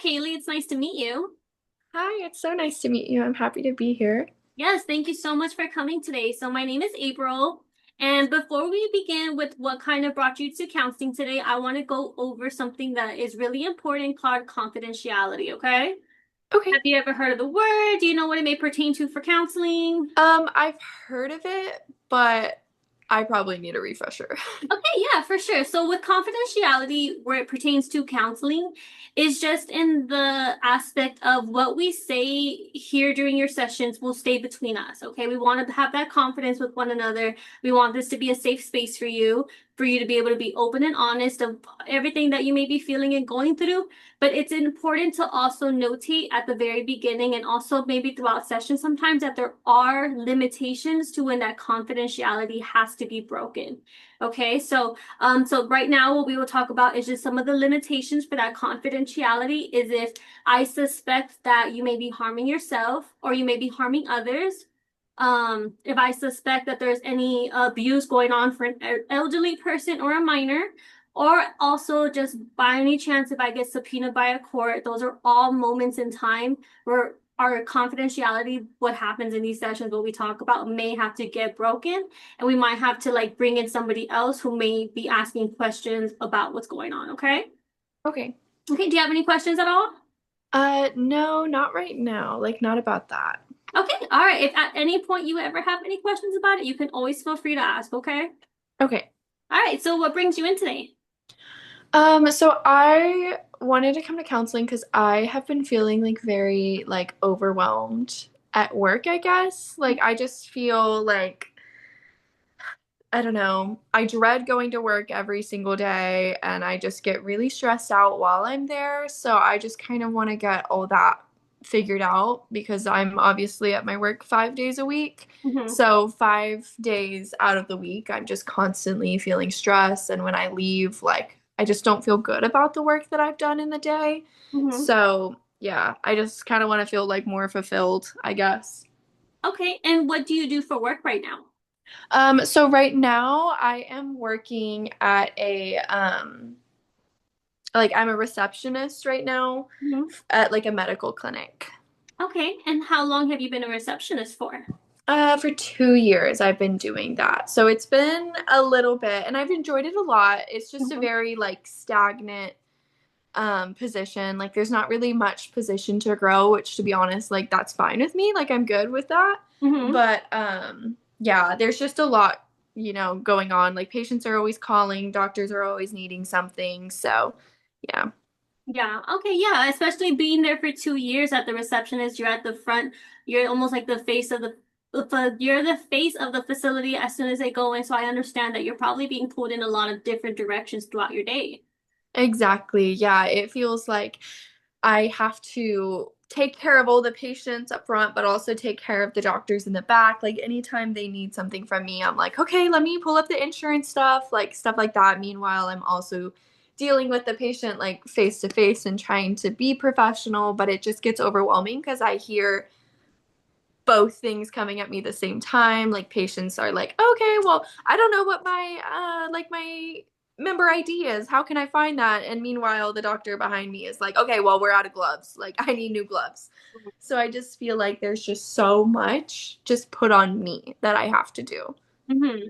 Kaylee. It's nice to meet you. Hi, it's so nice to meet you. I'm happy to be here. Yes, thank you so much for coming today. So, my name is April. And before we begin with what kind of brought you to counseling today, I want to go over something that is really important called confidentiality, okay? Have Okay. you ever heard of the word? Do you know what it may pertain to for counseling? I've heard of it, but I probably need a refresher. Okay, yeah, for sure. So with confidentiality, where it pertains to counseling, is just in the aspect of what we say here during your sessions will stay between us. Okay, we want to have that confidence with one another. We want this to be a safe space for you to be able to be open and honest of everything that you may be feeling and going through. But it's important to also notate at the very beginning and also maybe throughout sessions sometimes that there are limitations to when that confidentiality has to be broken. Okay, so right now what we will talk about is just some of the limitations for that confidentiality is if I suspect that you may be harming yourself or you may be harming others. If I suspect that there's any abuse going on for an elderly person or a minor, or also just by any chance if I get subpoenaed by a court, those are all moments in time where our confidentiality, what happens in these sessions, what we talk about, may have to get broken and we might have to like bring in somebody else who may be asking questions about what's going on. Okay. Okay. Okay. Do you have any questions at all? No, not right now. Like, not about that. Okay. All right. If at any point you ever have any questions about it, you can always feel free to ask. Okay. Okay. All right. So what brings you in today? So I wanted to come to counseling because I have been feeling like very like overwhelmed at work, I guess. Like I just feel like I don't know. I dread going to work every single day and I just get really stressed out while I'm there. So I just kind of want to get all that figured out because I'm obviously at my work 5 days a week. Mm-hmm. So 5 days out of the week, I'm just constantly feeling stress. And when I leave, like, I just don't feel good about the work that I've done in the day. Mm-hmm. So yeah, I just kind of want to feel like more fulfilled, I guess. Okay. And what do you do for work right now? So right now I am working at like I'm a receptionist right now Mm-hmm. at like a medical clinic. Okay. And how long have you been a receptionist for? For 2 years I've been doing that. So it's been a little bit and I've enjoyed it a lot. It's just a Mm-hmm. very like stagnant position. Like there's not really much position to grow, which to be honest, like that's fine with me. Like I'm good with that. Mm-hmm. But yeah, there's just a lot, going on. Like patients are always calling, doctors are always needing something. So, yeah. Yeah. Okay. Yeah. Especially being there for 2 years at the receptionist, you're at the front. You're almost like the face of you're the face of the facility as soon as they go in. So I understand that you're probably being pulled in a lot of different directions throughout your day. Exactly. Yeah, it feels like I have to take care of all the patients up front, but also take care of the doctors in the back. Like anytime they need something from me, I'm like, okay, let me pull up the insurance stuff like that. Meanwhile, I'm also dealing with the patient like face to face and trying to be professional, but it just gets overwhelming because I hear both things coming at me at the same time. Like patients are like, okay, well, I don't know what my member ID is. How can I find that? And meanwhile, the doctor behind me is like, okay, well, we're out of gloves. Like I need new gloves. So I just feel like there's just so much just put on me that I have to do. Mm-hmm.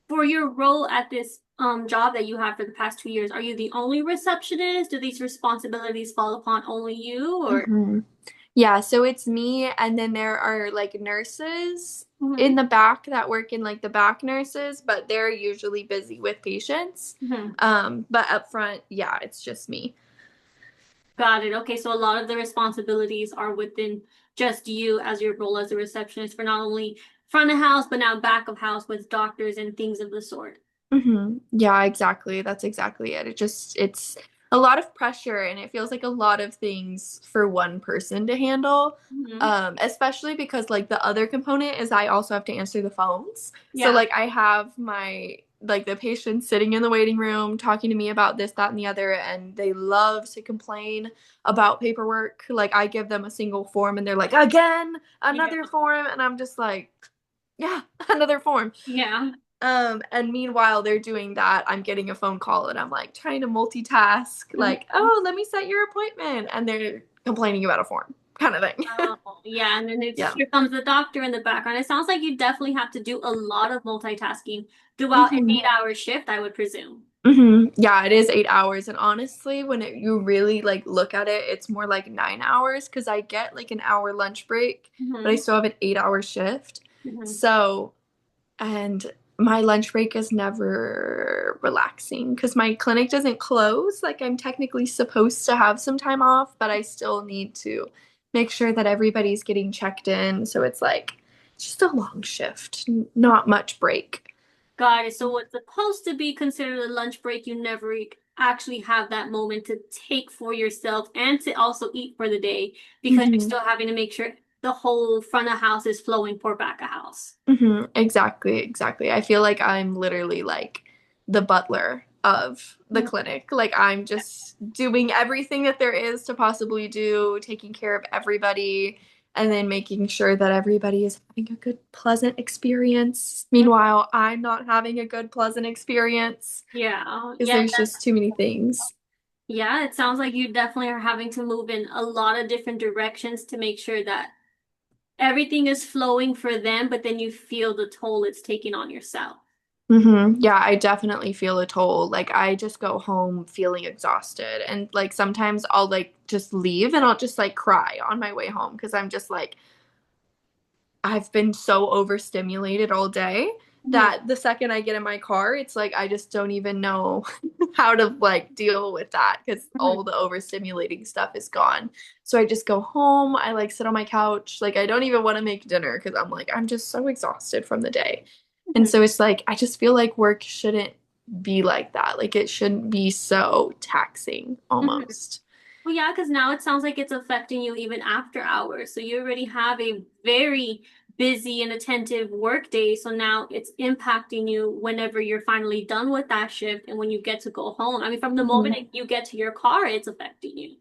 For your role at this job that you have for the past 2 years, are you the only receptionist? Do these responsibilities fall upon only you or? hmm Yeah, so it's me, and then there are like nurses in Mm-hmm. the back that work in like the back nurses, but they're usually busy with patients. Mm-hmm. But up front, yeah, it's just me. Got it. Okay, so a lot of the responsibilities are within just you as your role as a receptionist for not only front of house, but now back of house with doctors and things of the sort. Yeah, exactly. That's exactly it. It's a lot of pressure and it feels like a lot of things for one person to handle. Hmm. Especially because like the other component is I also have to answer the phones. So Yeah. like I have my like the patients sitting in the waiting room talking to me about this, that, and the other, and they love to complain about paperwork. Like I give them a single form and they're like, again, Yeah. another form, and I'm just like, yeah, another form. Yeah. And meanwhile they're doing that, I'm getting a phone call and I'm like trying to multitask, like, Mhm. oh, let me set your appointment. And they're complaining about a form kind of thing. Oh, yeah, and then it's Yeah. here comes the doctor in the background. It sounds like you definitely have to do a lot of multitasking throughout an Hmm. 8-hour shift, I would presume. Yeah, it is 8 hours. And honestly, when you really like look at it, it's more like 9 hours because I get like an hour lunch break, but I Hmm. still have an 8 hour shift. Hmm. So, and my lunch break is never relaxing because my clinic doesn't close. Like, I'm technically supposed to have some time off, but I still need to make sure that everybody's getting checked in. So it's like just a long shift, not much break. Got it. So what's supposed to be considered a lunch break, you never actually have that moment to take for yourself and to also eat for the day because you're Hmm. still having to make sure the whole front of house is flowing for back of house. Exactly, exactly. I feel like I'm literally like the butler of the Mhm. clinic. Like, I'm just doing everything that there is to possibly do, taking care of everybody, and then making sure that everybody is having a good, pleasant experience. Meanwhile, I'm not having a good, pleasant experience Yeah, because yeah, there's just too many things. yeah. It sounds like you definitely are having to move in a lot of different directions to make sure that everything is flowing for them, but then you feel the toll it's taking on yourself. Yeah, I definitely feel a toll. Like, I just go home feeling exhausted. And like sometimes I'll like just leave and I'll just like cry on my way home because I'm just like, I've been so overstimulated all day Mhm. that the second I get in my car, it's like I just don't even know how to like deal with that because all Mhm. the overstimulating stuff is gone. So I just go home, I like sit on my couch, like I don't even want to make dinner because I'm like, I'm just so exhausted from the day. And Mhm. so it's like, I just feel like work shouldn't be like that. Like, it shouldn't be so taxing Mhm. almost. Well, yeah, because now it sounds like it's affecting you even after hours. So you already have a very busy and attentive work day. So now it's impacting you whenever you're finally done with that shift and when you get to go home. I mean, from the moment Mhm. you get to your car, it's affecting you.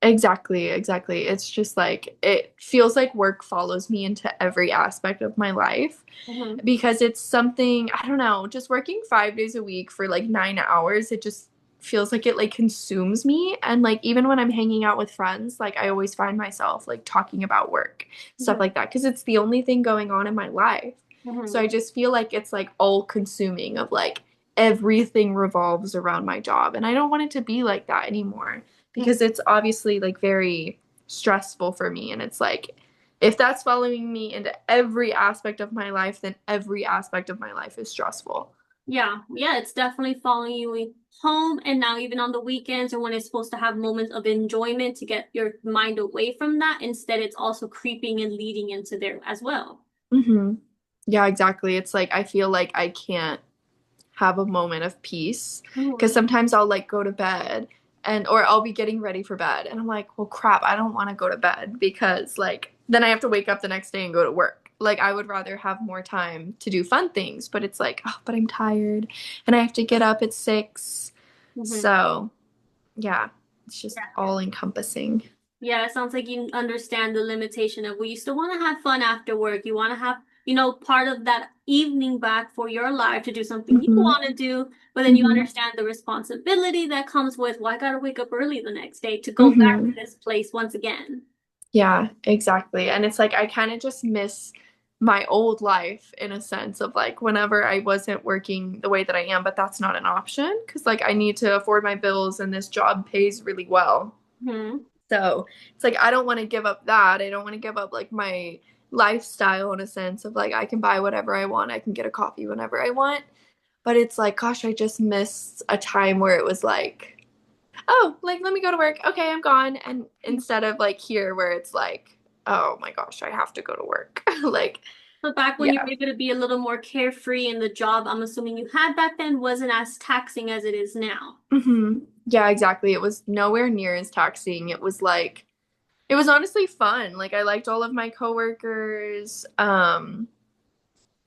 Exactly, exactly. It's just like it feels like work follows me into every aspect of my life Hmm. because it's something, I don't know, just working 5 days a week for like 9 hours, it just feels like it like consumes me. And like even when I'm hanging out with friends, like I always find myself like talking about work, stuff Hmm. like that, because it's the only thing going on in my life. So I Hmm. just feel like it's like all consuming of like everything revolves around my job. And I don't want it to be like that anymore because it's obviously like very stressful for me. And it's like, if that's following me into every aspect of my life, then every aspect of my life is stressful. Yeah, yeah, it's definitely following you home and now even on the weekends or when it's supposed to have moments of enjoyment to get your mind away from that. Instead, it's also creeping and leading into there as well. Hmm. Yeah, exactly. It's like I feel like I can't have a moment of peace because Mhm. sometimes I'll like go to bed and or I'll be getting ready for bed and I'm like, well, crap, I don't want to go to bed because like then I have to wake up the next day and go to work. Like, I would rather have more time to do fun things, but it's like, oh, but I'm tired and I have to get up at 6. Mhm. So, yeah, it's just all encompassing. Yeah, it sounds like you understand the limitation of well, you still want to have fun after work. You want to have, part of that evening back for your life to do something you Hmm. want to do, but then you Hmm. understand the responsibility that comes with, well, I gotta wake up early the next day to go back to Hmm. this place once again. Yeah, exactly. And it's like I kind of just miss my old life in a sense of like whenever I wasn't working the way that I am, but that's not an option because like I need to afford my bills and this job pays really well. Hmm. So it's like I don't want to give up that. I don't want to give up like my lifestyle in a sense of like I can buy whatever I want, I can get a coffee whenever I want. But it's like, gosh, I just missed a time where it was like, oh, like let me go to work. Okay, I'm gone. And instead of like here where it's like, oh my gosh, I have to go to work. Like, But back when you were yeah. able to be a little more carefree and the job I'm assuming you had back then wasn't as taxing as it is now. Yeah, exactly. It was nowhere near as taxing. It was like it was honestly fun. Like, I liked all of my coworkers.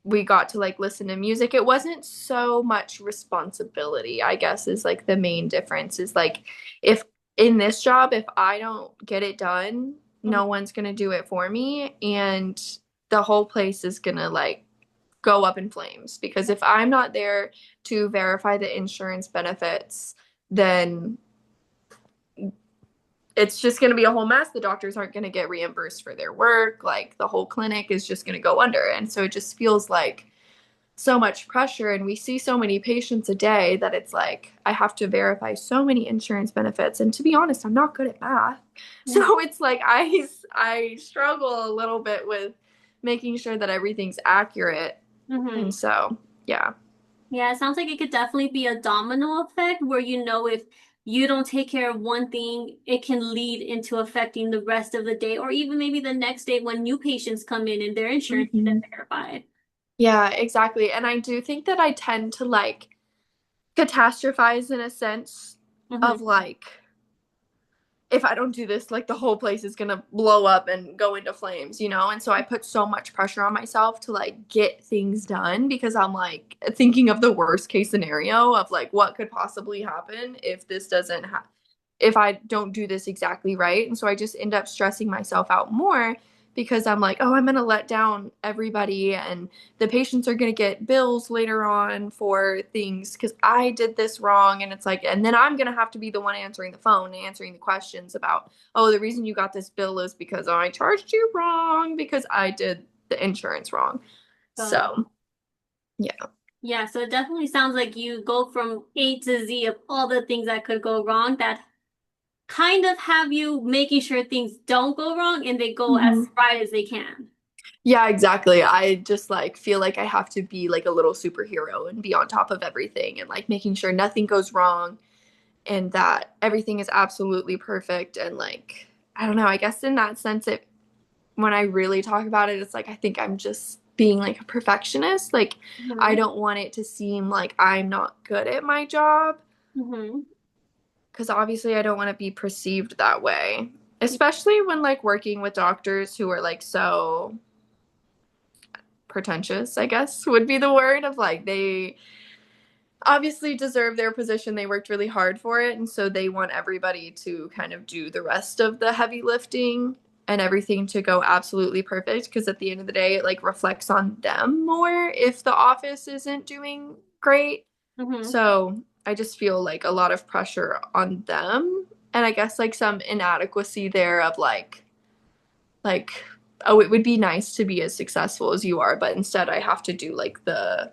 We got to like listen to music. It wasn't so much responsibility, I guess, is like the main difference is like if in this job, if I don't get it done, Mhm. no one's gonna do it for me. And the whole place is gonna like go up in flames because if I'm not there to verify the insurance benefits, then it's just going to be a whole mess. The doctors aren't going to get reimbursed for their work. Like the whole clinic is just going to go under. And so it just feels like so much pressure. And we see so many patients a day that it's like I have to verify so many insurance benefits. And to be honest, I'm not good at math. So it's like I struggle a little bit with making sure that everything's accurate. Mm-hmm. And so, yeah. Yeah, it sounds like it could definitely be a domino effect where if you don't take care of one thing, it can lead into affecting the rest of the day or even maybe the next day when new patients come in and their insurance Mhm. isn't verified. Yeah, exactly. And I do think that I tend to like catastrophize in a sense of Mm-hmm. like if I don't do this, like the whole place is gonna blow up and go into flames, you know? And so I put so much pressure on myself to like get things done because I'm like thinking of the worst case scenario of like what could possibly happen if this doesn't happen, if I don't do this exactly right. And so I just end up stressing myself out more because I'm like, oh, I'm going to let down everybody and the patients are going to get bills later on for things because I did this wrong. And it's like, and then I'm going to have to be the one answering the phone and answering the questions about, oh, the reason you got this bill is because I charged you wrong because I did the insurance wrong. So, So, yeah. yeah, so it definitely sounds like you go from A to Z of all the things that could go wrong that kind of have you making sure things don't go wrong and they go as Mhm. right as they can. Yeah, exactly. I just like feel like I have to be like a little superhero and be on top of everything and like making sure nothing goes wrong and that everything is absolutely perfect and like I don't know, I guess in that sense it when I really talk about it it's like I think I'm just being like a perfectionist. Like I Mm-hmm. don't want it to seem like I'm not good at my job Mm-hmm. because obviously I don't want to be perceived that way. Especially when like working with doctors who are like so pretentious, I guess would be the word of like they obviously deserve their position. They worked really hard for it. And so they want everybody to kind of do the rest of the heavy lifting and everything to go absolutely perfect. Because at the end of the day, it like reflects on them more if the office isn't doing great. Mm-hmm. So I just feel like a lot of pressure on them. And I guess like some inadequacy there of like oh it would be nice to be as successful as you are but instead I have to do like the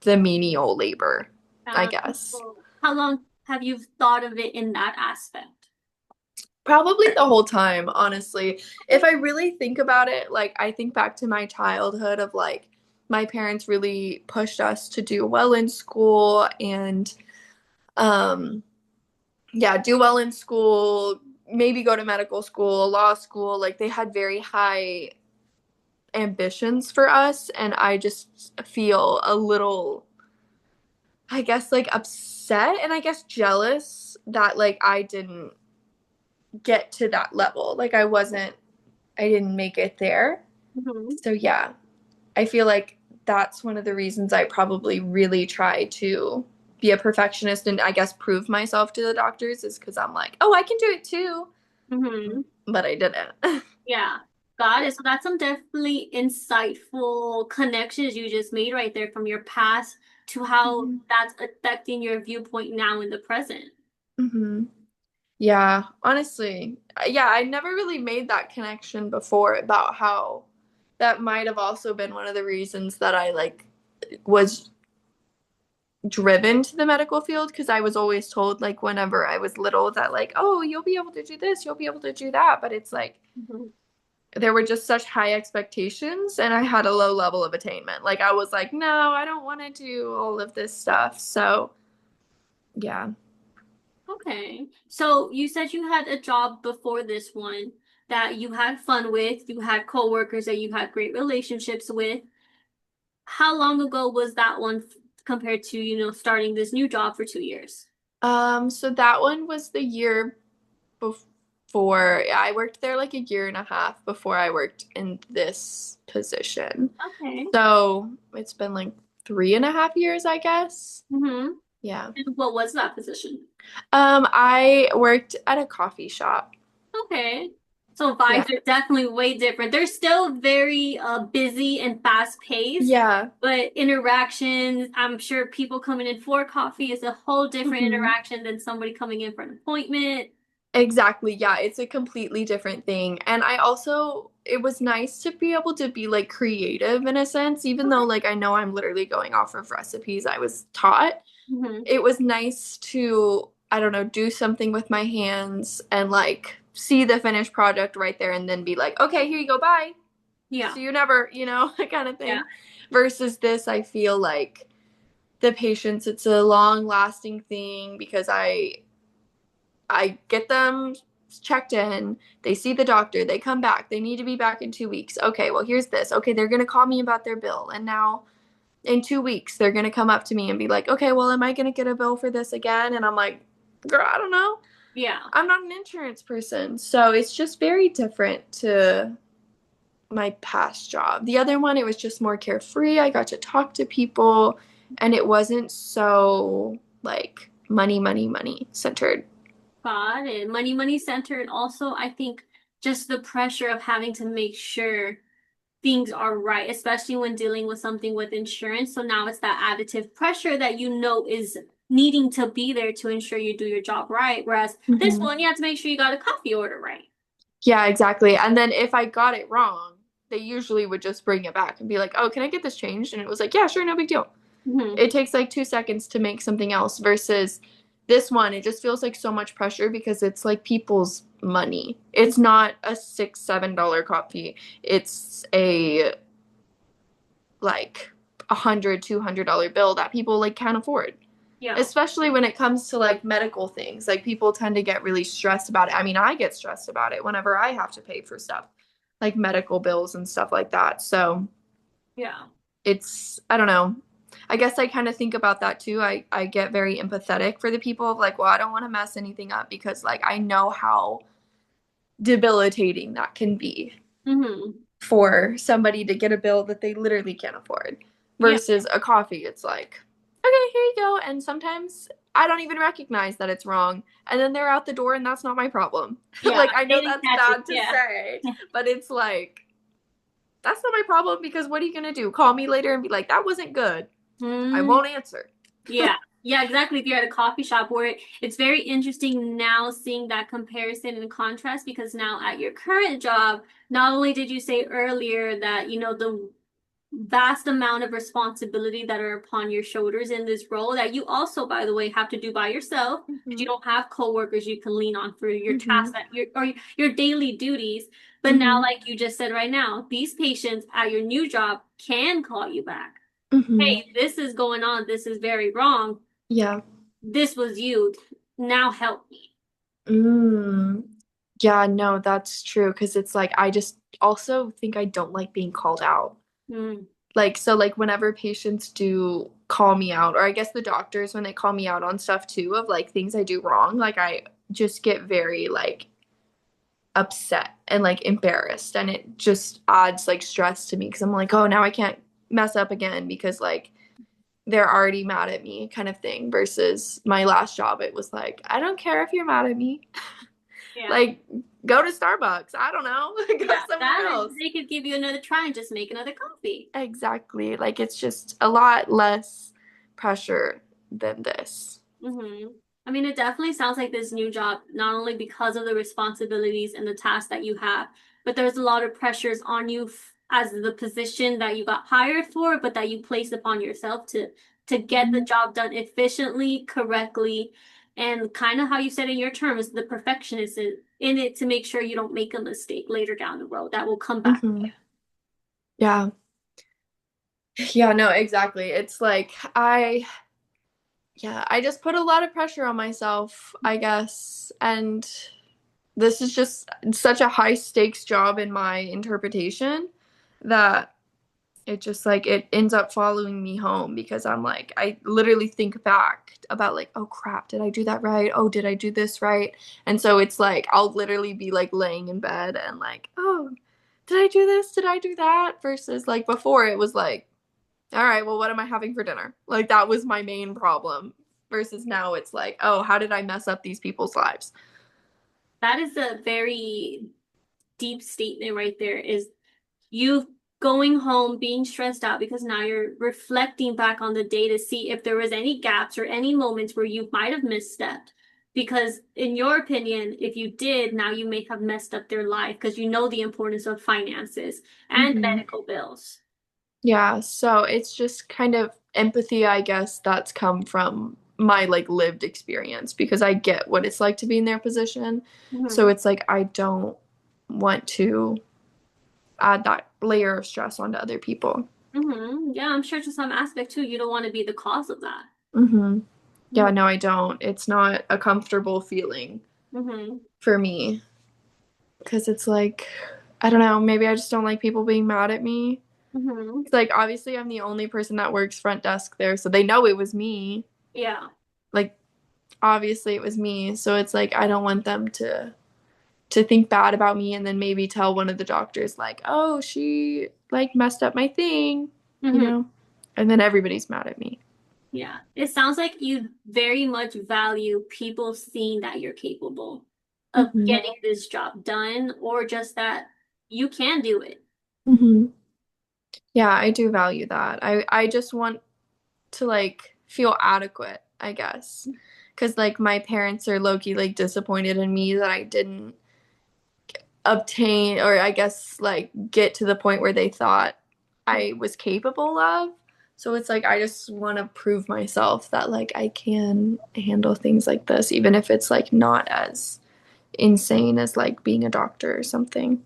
menial labor I guess So how long have you thought of it in that aspect? probably the whole time honestly if I really think about it like I think back to my childhood of like my parents really pushed us to do well in school and um yeah do well in school maybe go to medical school law school like they had very high ambitions for us and I just feel a little I guess like upset and I guess jealous that like I didn't get to that level. Like I didn't make it there. Mm-hmm. So yeah, I feel like that's one of the reasons I probably really try to be a perfectionist and I guess prove myself to the doctors is because I'm like, oh, I can do it too. Mm-hmm. But I didn't. Yeah. Got Yeah. it. So that's some definitely insightful connections you just made right there from your past to how Mhm. that's affecting your viewpoint now in the present. Mhm. Yeah, honestly. Yeah, I never really made that connection before about how that might have also been one of the reasons that I like was driven to the medical field because I was always told like whenever I was little that like, oh, you'll be able to do this, you'll be able to do that, but it's like Mhm. there were just such high expectations and I had a low level of attainment. Like I was like, no, I don't want to do all of this stuff. So, yeah. Okay. So you said you had a job before this one that you had fun with, you had coworkers that you had great relationships with. How long ago was that one compared to, starting this new job for 2 years? So that one was the year before I worked there like a year and a half before I worked in this position. Okay. So it's been like 3.5 years, I guess. Mm-hmm. Yeah. And what was that position? I worked at a coffee shop. Okay. So Yeah. vibes are definitely way different. They're still very busy and fast paced, Yeah. but interactions, I'm sure people coming in for coffee is a whole different Hmm. interaction than somebody coming in for an appointment. Exactly. Yeah, it's a completely different thing. And I also, it was nice to be able to be like creative in a sense, even though like I know I'm literally going off of recipes I was taught. Hmm. It was nice to, I don't know, do something with my hands and like see the finished product right there and then be like, okay, here you go, bye. Yeah, See you never, kind of yeah, thing. Versus this, I feel like the patience, it's a long lasting thing because I get them checked in, they see the doctor, they come back, they need to be back in 2 weeks. Okay, well, here's this. Okay, they're going to call me about their bill. And now in 2 weeks, they're going to come up to me and be like, okay, well, am I going to get a bill for this again? And I'm like, girl, I don't know. yeah. I'm not an insurance person. So it's just very different to my past job. The other one, it was just more carefree. I got to talk to people and it wasn't so like money, money, money centered. God, and money center, and also I think just the pressure of having to make sure things are right, especially when dealing with something with insurance. So now it's that additive pressure that you know is needing to be there to ensure you do your job right. Whereas this Mm-hmm. one, you have to make sure you got a coffee order right. Yeah, exactly. And then if I got it wrong, they usually would just bring it back and be like, "Oh, can I get this changed?" And it was like, "Yeah, sure, no big deal." Hmm. It takes like 2 seconds to make something else versus this one, it just feels like so much pressure because it's like people's money. It's not a $6, $7 coffee. It's a like $100, $200 bill that people like can't afford. Yeah. Especially when it comes to like medical things. Like people tend to get really stressed about it. I mean, I get stressed about it whenever I have to pay for stuff like medical bills and stuff like that. So Yeah. it's, I don't know. I guess I kind of think about that too. I get very empathetic for the people of like, well, I don't want to mess anything up because like I know how debilitating that can be Hmm. for somebody to get a bill that they literally can't afford Yeah. versus a coffee. It's like, okay, here you go. And sometimes I don't even recognize that it's wrong. And then they're out the door and that's not my problem. Yeah. Like, I They know didn't that's catch it. bad to Yeah. say, but it's like, that's not my problem because what are you going to do? Call me later and be like, that wasn't good. I Mm, won't answer. yeah. Yeah, exactly. If you're at a coffee shop where it's very interesting now seeing that comparison and contrast because now at your current job, not only did you say earlier that, the vast amount of responsibility that are upon your shoulders in this role that you also, by the way, have to do by yourself because you Mm-hmm. don't have coworkers you can lean on for your tasks Mm-hmm. that your daily duties. But now, Mm-hmm. like you just said right now, these patients at your new job can call you back. Mm-hmm. Hey, this is going on. This is very wrong. Yeah. This was you. Now help me. Mm. Yeah, no, that's true. Because it's like, I just also think I don't like being called out. Mm, Like, so, like, whenever patients do call me out, or I guess the doctors, when they call me out on stuff too, of like things I do wrong, like, I just get very, like, upset and like embarrassed. And it just adds like stress to me because I'm like, oh, now I can't mess up again because like they're already mad at me kind of thing. Versus my last job, it was like, I don't care if you're mad at me. yeah. Like, go to Starbucks. I don't know. Go Yeah. somewhere That else. they could give you another try and just make another coffee. Exactly. Like, it's just a lot less pressure than this. Hmm. I mean, it definitely sounds like this new job, not only because of the responsibilities and the tasks that you have, but there's a lot of pressures on you as the position that you got hired for, but that you place upon yourself to get the Mhm. job done efficiently, correctly, and kind of how you said in your terms, the perfectionist in it to make sure you don't make a mistake later down the road that will come back. Mhm. Yeah. Yeah, no, exactly. It's like yeah, I just put a lot of pressure on myself, I guess. And this is just such a high stakes job in my interpretation that it just like it ends up following me home because I'm like, I literally think back about like, oh crap, did I do that right? Oh, did I do this right? And so it's like, I'll literally be like laying in bed and like, oh, did I do this? Did I do that? Versus like before, it was like, all right, well, what am I having for dinner? Like that was my main problem. Versus now it's like, oh, how did I mess up these people's lives? That is a very deep statement right there is you going home being stressed out because now you're reflecting back on the day to see if there was any gaps or any moments where you might have misstepped. Because in your opinion, if you did, now you may have messed up their life because you know the importance of finances and Mm-hmm. medical bills. Yeah, so it's just kind of empathy, I guess, that's come from my like lived experience because I get what it's like to be in their position. So Hmm. it's like I don't want to add that layer of stress onto other people. Yeah, I'm sure to some aspect too, you don't want to be the cause of that. Hmm. Yeah, Hmm. no, I don't. It's not a comfortable feeling Hmm. for me because it's like, I don't know, maybe I just don't like people being mad at me. Hmm. It's like, obviously, I'm the only person that works front desk there, so they know it was me. Yeah. Like, obviously, it was me. So it's like, I don't want them to think bad about me and then maybe tell one of the doctors, like, oh, she like messed up my thing, you Hmm. know? And then everybody's mad at me. Yeah. It sounds like you very much value people seeing that you're capable of Hmm. getting this job done or just that you can do it. Hmm. Yeah, I do value that. I just want to like feel adequate, I guess. Cause like my parents are low-key like disappointed in me that I didn't obtain or I guess like get to the point where they thought I was capable of. So it's like I just want to prove myself that like I can handle things like this, even if it's like not as insane as like being a doctor or something.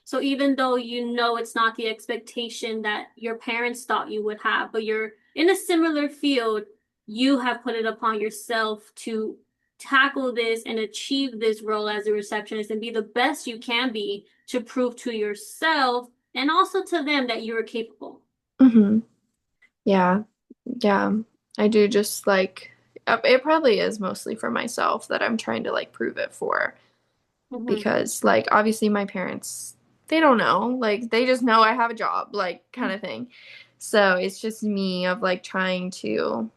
So even though you know it's not the expectation that your parents thought you would have, but you're in a similar field, you have put it upon yourself to tackle this and achieve this role as a receptionist and be the best you can be to prove to yourself and also to them that you are capable. Hmm. Yeah. Yeah. I do just like it probably is mostly for myself that I'm trying to like prove it for Hmm. because like obviously my parents they don't know like they just know I have a job like kind of thing. So it's just me of like trying to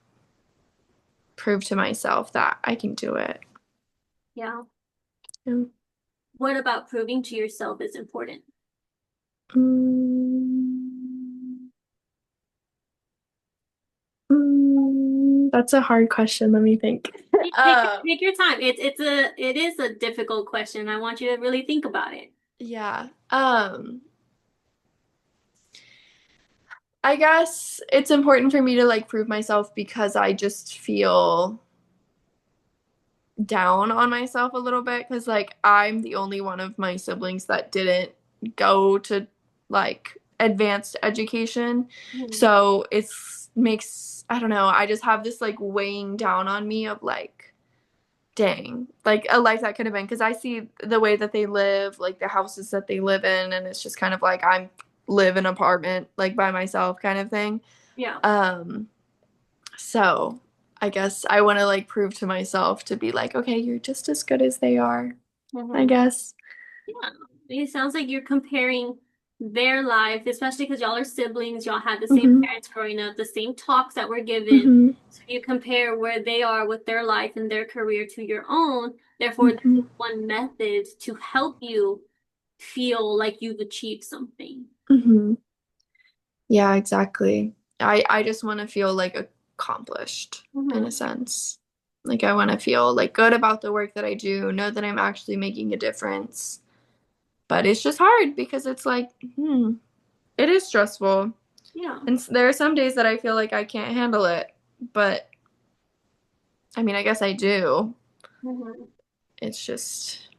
prove to myself that I can do it. Yeah. Yeah. What about proving to yourself is important? Mm, that's a hard question. Let me think. Take your time. It is a difficult question. I want you to really think about it. Yeah. I guess it's important for me to like prove myself because I just feel down on myself a little bit because like I'm the only one of my siblings that didn't go to like advanced education. Mhm. So it's makes I don't know, I just have this like weighing down on me of like dang, like a life that could have been because I see the way that they live, like the houses that they live in and it's just kind of like I'm live in an apartment like by myself kind of thing. Yeah. Um so I guess I want to like prove to myself to be like, okay, you're just as good as they are, I Hmm. guess. Yeah. It sounds like you're comparing their life, especially because y'all are siblings. Y'all had the same Hmm. parents growing up, the same talks that were given. Hmm. So you compare where they are with their life and their career to your own. Therefore, this Hmm. is one method to help you feel like you've achieved something. Hmm. Yeah, exactly. I just want to feel like accomplished in a Hmm. sense. Like I want to feel like good about the work that I do, know that I'm actually making a difference. But it's just hard because it's like, it is stressful. Yeah. And there are some days that I feel like I can't handle it, but I mean, I guess I do. Hmm. It's just,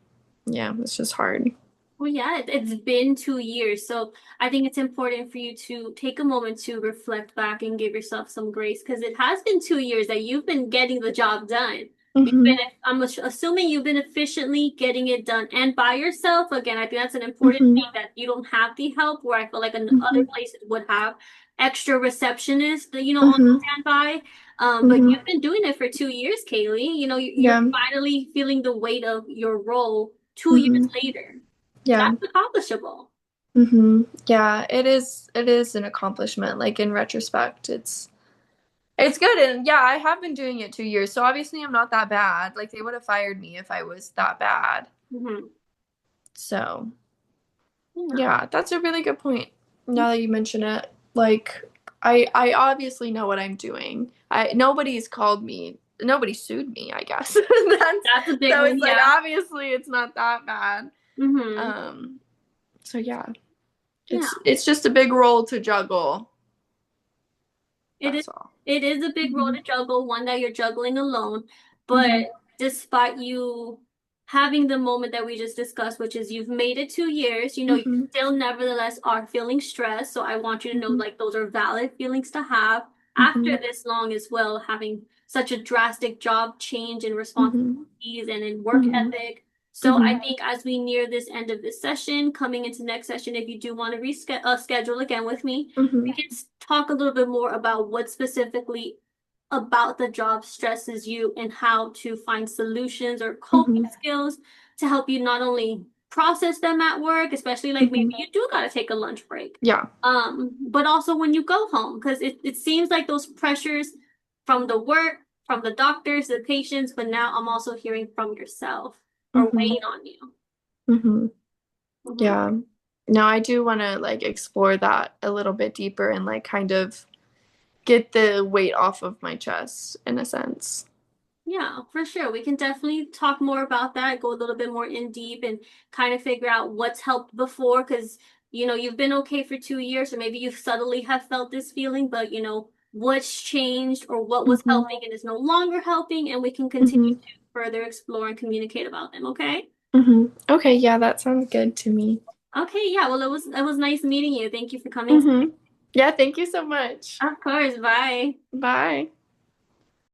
yeah, it's just hard. Well, yeah, it's been 2 years. So I think it's important for you to take a moment to reflect back and give yourself some grace because it has been 2 years that you've been getting the job done. You've been, Hmm. assuming you've been efficiently getting it done and by yourself. Again, I think that's an important Hmm. thing that you don't have the help where I feel like in other Hmm. places would have extra receptionists, on Hmm. standby. But Hmm. you've been doing it for 2 years, Kaylee. You're Yeah. finally feeling the weight of your role 2 years Hmm. later. Yeah. That's accomplishable. Yeah, it is an accomplishment. Like in retrospect, it's good and yeah, I have been doing it 2 years, so obviously I'm not that bad. Like they would have fired me if I was that bad. Hmm. So, Yeah. Yeah, that's a really good point. Now that you mention it, like I obviously know what I'm doing. I nobody's called me, nobody sued me, I guess. That's That's a big so one. it's like Yeah. obviously it's not that bad. Mm-hmm. Um so yeah, Yeah. it's just a big role to juggle. It is That's all. it is a big role Mhm. to juggle, one that you're juggling alone, but Mhm. despite you having the moment that we just discussed, which is you've made it 2 years, you Mhm. still nevertheless are feeling stressed. So I want you to know Mhm. like those are valid feelings to have after Mhm. this long as well, having such a drastic job change in Mhm. responsibilities and in work Mhm. ethic. So I Mhm. think as we near this end of this session, coming into next session, if you do want to reschedule schedule again with me, we Mhm. can talk a little bit more about what specifically about the job stresses you and how to find solutions or coping Mhm. skills to help you not only process them at work, especially like maybe Mhm. you do got to take a lunch break, Yeah. but also when you go home, because it seems like those pressures from the work, from the doctors, the patients, but now I'm also hearing from yourself or Mhm. weighing on you. Mhm. Hmm. Yeah. No, I do want to like explore that a little bit deeper and like kind of get the weight off of my chest in a sense. Yeah, for sure. We can definitely talk more about that, go a little bit more in deep and kind of figure out what's helped before because you've been okay for 2 years, or maybe you subtly have felt this feeling, but what's changed or what was Mhm. helping and is no longer helping, and we can continue Mhm. to further explore and communicate about them, okay? Mhm. Okay, yeah, that sounds good to me. Okay, yeah, well it was nice meeting you. Thank you for coming. Mhm. Yeah, thank you so much. Of course, bye. Bye.